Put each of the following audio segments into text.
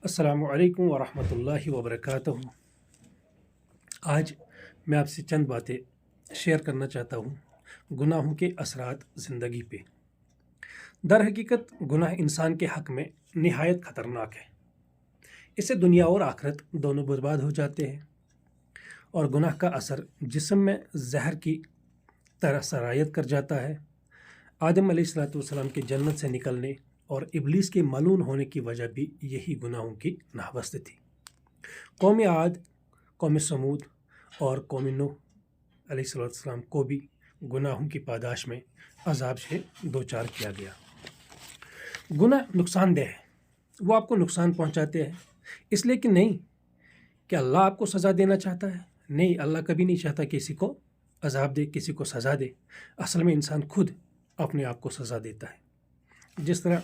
अस्सलामु अलैकुम वरहमतुल्लाहि वबरकातुहू। आज मैं आपसे चंद बातें शेयर करना चाहता हूँ गुनाहों के असरात ज़िंदगी पे। दर हकीकत गुनाह इंसान के हक़ में निहायत ख़तरनाक है। इससे दुनिया और आखिरत दोनों बर्बाद हो जाते हैं और गुनाह का असर जिस्म में जहर की तरह सरायत कर जाता है। आदम अलैहिस्सलाम के जन्नत से निकलने और इब्लीस के मलून होने की वजह भी यही गुनाहों की नहवस्त थी। कौम आद, कौम समूद और कौम नूह अलैहिस्सलाम को भी गुनाहों की पादाश में अजाब से दो चार किया गया। गुनाह नुकसानदेह है, वो आपको नुकसान पहुंचाते हैं। इसलिए कि नहीं कि अल्लाह आपको सज़ा देना चाहता है, नहीं, अल्लाह कभी नहीं चाहता किसी को अजाब दे, किसी को सज़ा दे। असल में इंसान खुद अपने आप को सज़ा देता है। जिस तरह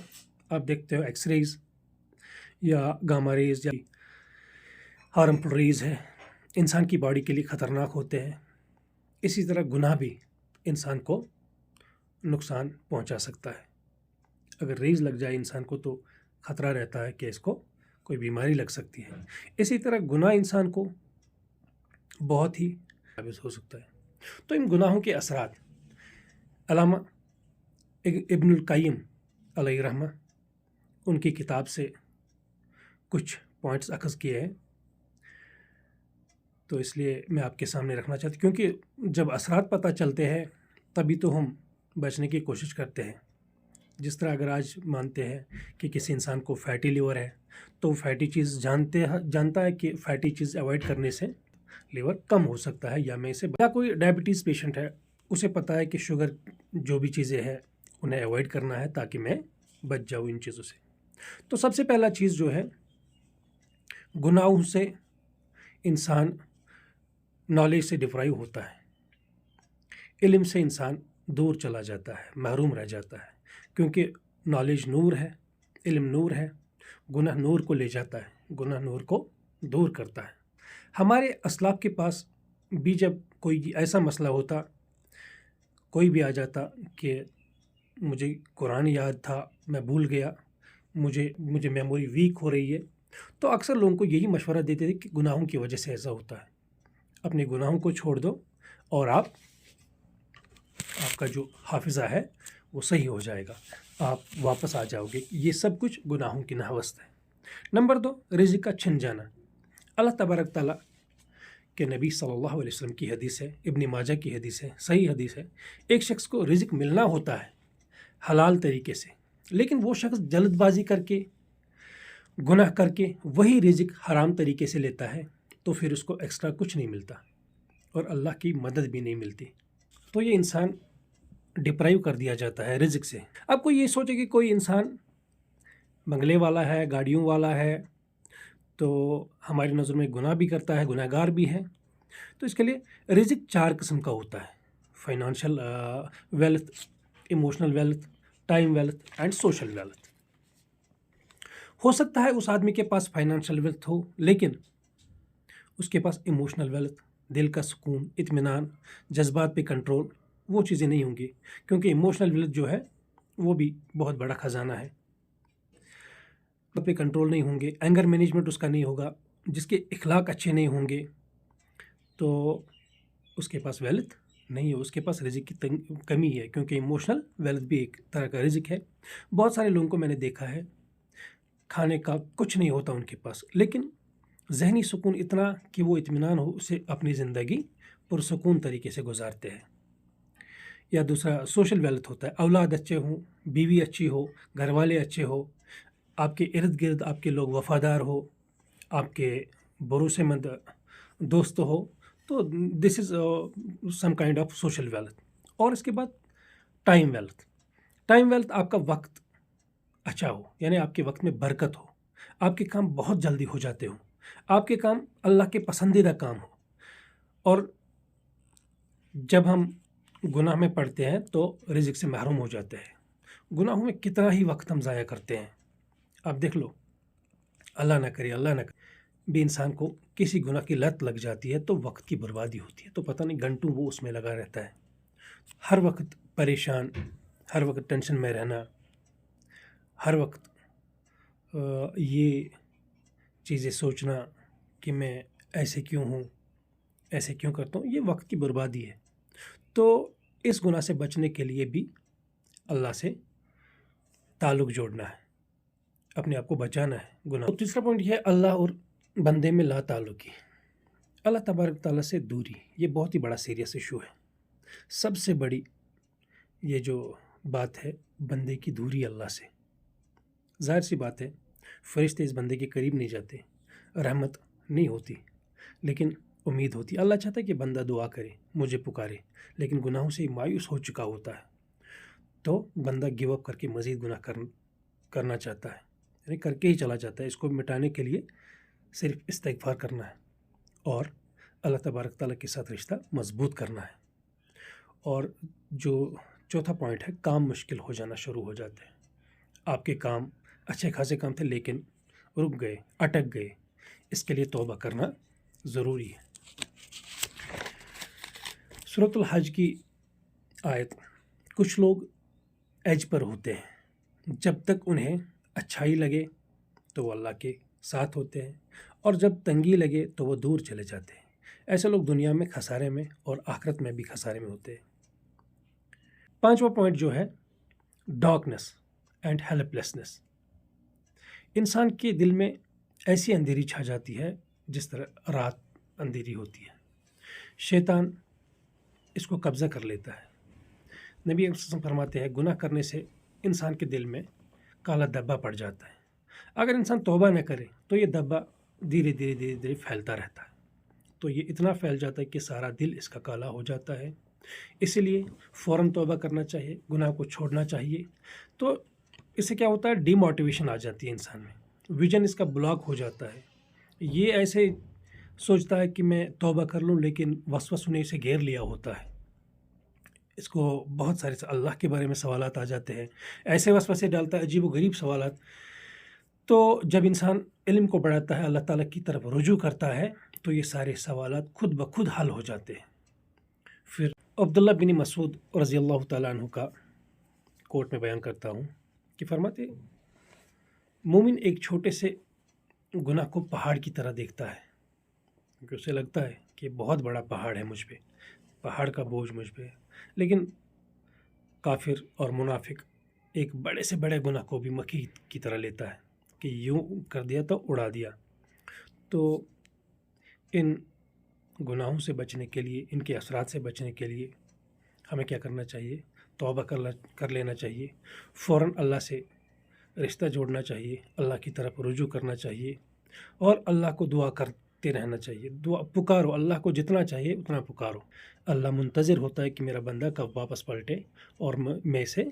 आप देखते हो एक्सरेज या गामा रेज या हार्मफुल रेज है, इंसान की बॉडी के लिए ख़तरनाक होते हैं। इसी तरह गुनाह भी इंसान को नुकसान पहुंचा सकता है। अगर रेज लग जाए इंसान को तो ख़तरा रहता है कि इसको कोई बीमारी लग सकती है। इसी तरह गुनाह इंसान को बहुत ही साबित हो सकता है। तो इन गुनाहों के असरात अल्लामा इब्नुल क़य्यिम अलैहि रहमा उनकी किताब से कुछ पॉइंट्स अखज़ किए हैं, तो इसलिए मैं आपके सामने रखना चाहता हूँ, क्योंकि जब असरात पता चलते हैं तभी तो हम बचने की कोशिश करते हैं। जिस तरह अगर आज मानते हैं कि किसी इंसान को फैटी लीवर है तो फैटी चीज़ जानता है कि फैटी चीज़ अवॉइड करने से लीवर कम हो सकता है, या मैं इसे, या कोई डायबिटीज़ पेशेंट है उसे पता है कि शुगर जो भी चीज़ें हैं उन्हें अवॉइड करना है ताकि मैं बच जाऊँ इन चीज़ों से। तो सबसे पहला चीज़ जो है, गुनाहों से इंसान नॉलेज से डिप्राइव होता है, इल्म से इंसान दूर चला जाता है, महरूम रह जाता है। क्योंकि नॉलेज नूर है, इल्म नूर है, गुनाह नूर को ले जाता है, गुनाह नूर को दूर करता है। हमारे असलाफ के पास भी जब कोई ऐसा मसला होता, कोई भी आ जाता कि मुझे कुरान याद था, मैं भूल गया, मुझे मेमोरी वीक हो रही है, तो अक्सर लोगों को यही मशवरा देते थे कि गुनाहों की वजह से ऐसा होता है, अपने गुनाहों को छोड़ दो और आपका जो हाफिज़ा है वो सही हो जाएगा, आप वापस आ जाओगे। ये सब कुछ गुनाहों की नहवस्त है। नंबर 2, रिज़्क़ का छिन जाना। अल्लाह तबारक ताला के नबी सल्लल्लाहु अलैहि वसल्लम की हदीस है, इब्न माजा की हदीस है, सही हदीस है, एक शख्स को रिज़्क़ मिलना होता है हलाल तरीके से, लेकिन वो शख्स जल्दबाजी करके, गुनाह करके वही रिज़्क़ हराम तरीके से लेता है, तो फिर उसको एक्स्ट्रा कुछ नहीं मिलता और अल्लाह की मदद भी नहीं मिलती। तो ये इंसान डिप्राइव कर दिया जाता है रिज़्क़ से। अब कोई ये सोचे कि कोई इंसान बंगले वाला है, गाड़ियों वाला है, तो हमारी नज़र में गुनाह भी करता है, गुनहगार भी है। तो इसके लिए रिज़्क़ 4 किस्म का होता है: financial wealth, emotional wealth, time wealth and social wealth. हो सकता है उस आदमी के पास फाइनेंशियल वेल्थ हो, लेकिन उसके पास इमोशनल वेल्थ, दिल का सुकून, इत्मीनान, जज्बात पे कंट्रोल, वो चीज़ें नहीं होंगी। क्योंकि इमोशनल वेल्थ जो है वो भी बहुत बड़ा ख़जाना है। पे कंट्रोल नहीं होंगे, एंगर मैनेजमेंट उसका नहीं होगा, जिसके इखलाक अच्छे नहीं होंगे, तो उसके पास वेल्थ नहीं है, उसके पास रिज़्क़ की कमी है। क्योंकि इमोशनल वेल्थ भी एक तरह का रिज़्क़ है। बहुत सारे लोगों को मैंने देखा है, खाने का कुछ नहीं होता उनके पास, लेकिन ज़हनी सुकून इतना कि वो इत्मीनान हो, उसे अपनी ज़िंदगी पुरसुकून तरीके से गुजारते हैं। या दूसरा सोशल वेल्थ होता है, औलाद अच्छे हों, बीवी अच्छी हो, घर वाले अच्छे हो, आपके इर्द गिर्द आपके लोग वफ़ादार हो, आपके भरोसेमंद दोस्त हो, तो this is some kind of social wealth. और इसके बाद टाइम वेल्थ। टाइम वेल्थ आपका वक्त अच्छा हो, यानी आपके वक्त में बरकत हो, आपके काम बहुत जल्दी हो जाते हो, आपके काम अल्लाह के पसंदीदा काम हो। और जब हम गुनाह में पड़ते हैं तो रिज़्क़ से महरूम हो जाते हैं। गुनाहों में कितना ही वक्त हम ज़ाया करते हैं। आप देख लो, अल्लाह ना करे, अल्लाह ना करे, भी इंसान को किसी गुनाह की लत लग जाती है तो वक्त की बर्बादी होती है, तो पता नहीं घंटों वो उसमें लगा रहता है, हर वक्त परेशान, हर वक्त टेंशन में रहना, हर वक्त ये چیزیں سوچنا کہ میں ایسے کیوں ہوں، ایسے کیوں کرتا ہوں، یہ وقت کی بربادی ہے۔ تو اس گناہ سے بچنے کے لیے بھی اللہ سے تعلق جوڑنا ہے، اپنے آپ کو بچانا ہے گناہ۔ اور تیسرا پوائنٹ یہ ہے اللہ اور بندے میں لا تعلقی، اللہ تبارک تعالیٰ سے دوری۔ یہ بہت ہی بڑا سیریس ایشو ہے۔ سب سے بڑی یہ جو بات ہے بندے کی دوری اللہ سے۔ ظاہر سی بات ہے فرشتے اس بندے کے قریب نہیں جاتے، رحمت نہیں ہوتی، لیکن امید ہوتی۔ اللہ چاہتا ہے کہ بندہ دعا کرے، مجھے پکارے، لیکن گناہوں سے مایوس ہو چکا ہوتا ہے تو بندہ گیو اپ کر کے مزید گناہ کرنا چاہتا ہے، یعنی کر کے ہی چلا جاتا ہے۔ اس کو مٹانے کے لیے صرف استغفار کرنا ہے اور اللہ تبارک تعالیٰ کے ساتھ رشتہ مضبوط کرنا ہے۔ اور جو چوتھا پوائنٹ ہے، کام مشکل ہو جانا شروع ہو جاتے ہیں۔ آپ کے کام اچھے خاصے کام تھے لیکن رک گئے، اٹک گئے، اس کے لیے توبہ کرنا ضروری ہے۔ سورۃ الحج کی آیت، کچھ لوگ ایج پر ہوتے ہیں، جب تک انہیں اچھائی لگے تو وہ اللہ کے ساتھ ہوتے ہیں، اور جب تنگی لگے تو وہ دور چلے جاتے ہیں۔ ایسے لوگ دنیا میں خسارے میں اور آخرت میں بھی خسارے میں ہوتے ہیں۔ پانچواں پوائنٹ جو ہے، ڈارکنس اینڈ ہیلپ لیسنس۔ انسان کے دل میں ایسی اندھیری چھا جاتی ہے جس طرح رات اندھیری ہوتی ہے، شیطان اس کو قبضہ کر لیتا ہے۔ نبی صلی اللہ علیہ وسلم فرماتے ہیں گناہ کرنے سے انسان کے دل میں کالا دبا پڑ جاتا ہے۔ اگر انسان توبہ نہ کرے تو یہ دبا دھیرے دھیرے پھیلتا رہتا ہے، تو یہ اتنا پھیل جاتا ہے کہ سارا دل اس کا کالا ہو جاتا ہے۔ اسی لیے فوراً توبہ کرنا چاہیے، گناہ کو چھوڑنا چاہیے۔ تو اس سے کیا ہوتا ہے، ڈی موٹیویشن آ جاتی ہے انسان میں، ویژن اس کا بلاک ہو جاتا ہے۔ یہ ایسے سوچتا ہے کہ میں توبہ کر لوں، لیکن وسوسہ نے اسے گھیر لیا ہوتا ہے۔ اس کو بہت سارے اللہ کے بارے میں سوالات آ جاتے ہیں، ایسے وسوسے ڈالتا ہے، عجیب و غریب سوالات۔ تو جب انسان علم کو بڑھاتا ہے، اللہ تعالیٰ کی طرف رجوع کرتا ہے، تو یہ سارے سوالات خود بخود حل ہو جاتے ہیں۔ پھر عبداللہ بن مسعود رضی اللہ تعالیٰ عنہ کا کوٹ میں بیان کرتا ہوں کہ فرماتے مومن ایک چھوٹے سے گناہ کو پہاڑ کی طرح دیکھتا ہے، کیونکہ اسے لگتا ہے کہ بہت بڑا پہاڑ ہے مجھ پہ، پہاڑ کا بوجھ مجھ پہ ہے۔ لیکن کافر اور منافق ایک بڑے سے بڑے گناہ کو بھی مکھی کی طرح لیتا ہے کہ یوں کر دیا تو اڑا دیا۔ تو ان گناہوں سے بچنے کے لیے، ان کے اثرات سے بچنے کے لیے ہمیں کیا کرنا چاہیے، توبہ کر لینا چاہیے، فوراً اللہ سے رشتہ جوڑنا چاہیے، اللہ کی طرف رجوع کرنا چاہیے، اور اللہ کو دعا کرتے رہنا چاہیے۔ دعا پکارو، اللہ کو جتنا چاہیے اتنا پکارو۔ اللہ منتظر ہوتا ہے کہ میرا بندہ کب واپس پلٹے اور میں اسے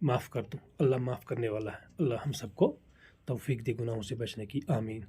معاف کر دوں۔ اللہ معاف کرنے والا ہے۔ اللہ ہم سب کو توفیق دے گناہوں سے بچنے کی، آمین۔